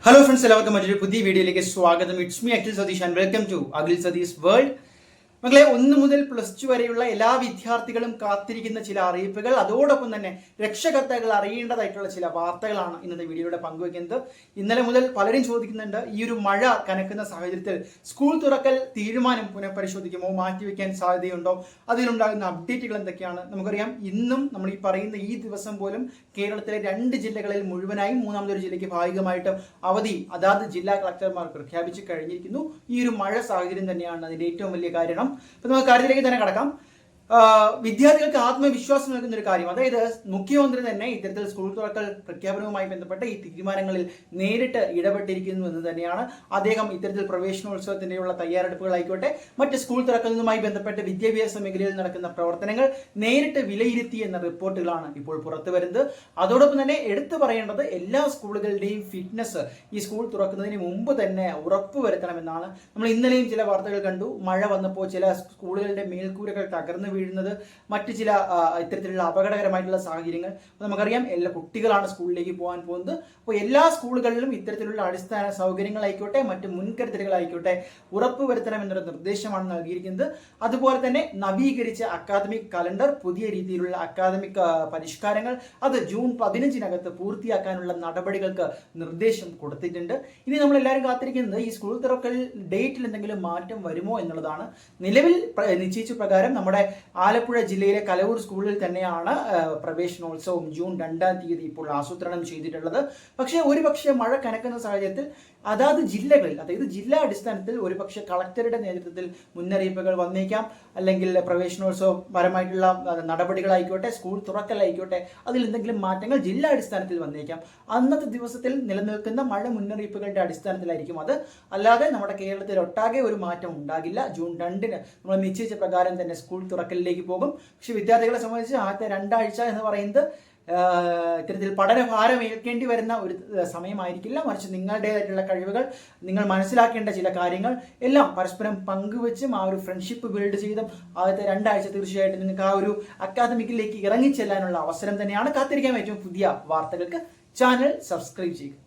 Hello friends, എല്ലാവർക്കും മറ്റൊരു പുതിയ വീഡിയോയിലേക്ക് സ്വാഗതം. It's me Akhil Satheesh and welcome to Akhil Satheesh world. മക്കളെ, 1 മുതൽ +2 വരെയുള്ള എല്ലാ വിദ്യാർത്ഥികളും കാത്തിരിക്കുന്ന ചില അറിയിപ്പുകൾ, അതോടൊപ്പം തന്നെ രക്ഷകർത്താക്കൾ അറിയേണ്ടതായിട്ടുള്ള ചില വാർത്തകളാണ് ഇന്നത്തെ വീഡിയോയുടെ പങ്കുവയ്ക്കുന്നത്. ഇന്നലെ മുതൽ പലരും ചോദിക്കുന്നുണ്ട്, ഈ ഒരു മഴ കനക്കുന്ന സാഹചര്യത്തിൽ സ്കൂൾ തുറക്കൽ തീരുമാനം പുനഃപരിശോധിക്കുമോ, മാറ്റിവെക്കാൻ സാധ്യതയുണ്ടോ, അതിലുണ്ടാകുന്ന അപ്ഡേറ്റുകൾ എന്തൊക്കെയാണ്? നമുക്കറിയാം, ഇന്നും നമ്മൾ ഈ പറയുന്ന ഈ ദിവസം പോലും കേരളത്തിലെ 2 ജില്ലകളിൽ മുഴുവനായും, മൂന്നാമതൊരു ജില്ലയ്ക്ക് ഭാഗികമായിട്ട് അവധി അതാത് ജില്ലാ കളക്ടർമാർ പ്രഖ്യാപിച്ചു കഴിഞ്ഞിരിക്കുന്നു. ഈ ഒരു മഴ സാഹചര്യം തന്നെയാണ് അതിന്റെ ഏറ്റവും വലിയ കാരണം. അപ്പൊ നമുക്ക് കാര്യത്തിലേക്ക് തന്നെ കടക്കാം. വിദ്യാർത്ഥികൾക്ക് ആത്മവിശ്വാസം നൽകുന്ന ഒരു കാര്യം, അതായത് മുഖ്യമന്ത്രി തന്നെ ഇത്തരത്തിൽ സ്കൂൾ തുറക്കൽ പ്രഖ്യാപനവുമായി ബന്ധപ്പെട്ട ഈ തീരുമാനങ്ങളിൽ നേരിട്ട് ഇടപെട്ടിരിക്കുന്നു എന്ന് തന്നെയാണ്. അദ്ദേഹം ഇത്തരത്തിൽ പ്രവേശനോത്സവത്തിന്റെയുള്ള തയ്യാറെടുപ്പുകളായിക്കോട്ടെ, മറ്റ് സ്കൂൾ തുറക്കലുമായി ബന്ധപ്പെട്ട് വിദ്യാഭ്യാസ മേഖലയിൽ നടക്കുന്ന പ്രവർത്തനങ്ങൾ നേരിട്ട് വിലയിരുത്തി എന്ന റിപ്പോർട്ടുകളാണ് ഇപ്പോൾ പുറത്തു വരുന്നത്. അതോടൊപ്പം തന്നെ എടുത്തു പറയേണ്ടത്, എല്ലാ സ്കൂളുകളുടെയും ഫിറ്റ്നസ് ഈ സ്കൂൾ തുറക്കുന്നതിന് മുമ്പ് തന്നെ ഉറപ്പുവരുത്തണമെന്നാണ്. നമ്മൾ ഇന്നലെയും ചില വാർത്തകൾ കണ്ടു. മഴ വന്നപ്പോൾ ചില സ്കൂളുകളുടെ മേൽക്കൂരകൾ തകർന്നു വീഴുന്നത്, മറ്റു ചില ഇത്തരത്തിലുള്ള അപകടകരമായിട്ടുള്ള സാഹചര്യങ്ങൾ. നമുക്കറിയാം, എല്ലാ കുട്ടികളാണ് സ്കൂളിലേക്ക് പോകാൻ പോകുന്നത്. അപ്പോൾ എല്ലാ സ്കൂളുകളിലും ഇത്തരത്തിലുള്ള അടിസ്ഥാന സൗകര്യങ്ങളായിക്കോട്ടെ, മറ്റ് മുൻകരുതലുകളായിക്കോട്ടെ ഉറപ്പുവരുത്തണം എന്നൊരു നിർദ്ദേശമാണ് നൽകിയിരിക്കുന്നത്. അതുപോലെ തന്നെ നവീകരിച്ച അക്കാദമിക് കലണ്ടർ, പുതിയ രീതിയിലുള്ള അക്കാദമിക് പരിഷ്കാരങ്ങൾ, അത് ജൂൺ 15-നകത്ത് പൂർത്തിയാക്കാനുള്ള നടപടികൾക്ക് നിർദ്ദേശം കൊടുത്തിട്ടുണ്ട്. ഇനി നമ്മൾ എല്ലാവരും കാത്തിരിക്കുന്നത് ഈ സ്കൂൾ തുറക്കൽ ഡേറ്റിൽ എന്തെങ്കിലും മാറ്റം വരുമോ എന്നുള്ളതാണ്. നിലവിൽ നിശ്ചയിച്ച പ്രകാരം നമ്മുടെ ആലപ്പുഴ ജില്ലയിലെ കലവൂർ സ്കൂളിൽ തന്നെയാണ് പ്രവേശനോത്സവം ജൂൺ 2-ാം തീയതി ഇപ്പോൾ ആസൂത്രണം ചെയ്തിട്ടുള്ളത്. പക്ഷേ ഒരുപക്ഷെ മഴ കനക്കുന്ന സാഹചര്യത്തിൽ അതാത് ജില്ലകളിൽ, അതായത് ജില്ലാ അടിസ്ഥാനത്തിൽ ഒരുപക്ഷെ കളക്ടറുടെ നേതൃത്വത്തിൽ മുന്നറിയിപ്പുകൾ വന്നേക്കാം. അല്ലെങ്കിൽ പ്രവേശനോത്സവം പരമായിട്ടുള്ള നടപടികളായിക്കോട്ടെ, സ്കൂൾ തുറക്കലായിക്കോട്ടെ, അതിൽ എന്തെങ്കിലും മാറ്റങ്ങൾ ജില്ലാ അടിസ്ഥാനത്തിൽ വന്നേക്കാം. അന്നത്തെ ദിവസത്തിൽ നിലനിൽക്കുന്ന മഴ മുന്നറിയിപ്പുകളുടെ അടിസ്ഥാനത്തിലായിരിക്കും അത്. അല്ലാതെ നമ്മുടെ കേരളത്തിൽ ഒട്ടാകെ ഒരു മാറ്റം ഉണ്ടാകില്ല. ജൂൺ 2-ന് നമ്മൾ നിശ്ചയിച്ച പ്രകാരം തന്നെ സ്കൂൾ തുറക്കലിലേക്ക് പോകും. പക്ഷെ വിദ്യാർത്ഥികളെ സംബന്ധിച്ച് ആദ്യത്തെ 2 ആഴ്ച എന്ന് പറയുന്നത് ഇത്തരത്തിൽ പഠനഭാരം ഏൽക്കേണ്ടി വരുന്ന ഒരു സമയമായിരിക്കില്ല. മറിച്ച് നിങ്ങളുടേതായിട്ടുള്ള കഴിവുകൾ, നിങ്ങൾ മനസ്സിലാക്കേണ്ട ചില കാര്യങ്ങൾ എല്ലാം പരസ്പരം പങ്കുവെച്ചും ആ ഒരു ഫ്രണ്ട്ഷിപ്പ് ബിൽഡ് ചെയ്തും ആദ്യത്തെ 2 ആഴ്ച തീർച്ചയായിട്ടും നിങ്ങൾക്ക് ആ ഒരു അക്കാദമിക്കിലേക്ക് ഇറങ്ങിച്ചെല്ലാനുള്ള അവസരം തന്നെയാണ്. കാത്തിരിക്കാൻ ഏറ്റവും പുതിയ വാർത്തകൾക്ക് ചാനൽ സബ്സ്ക്രൈബ് ചെയ്യുക.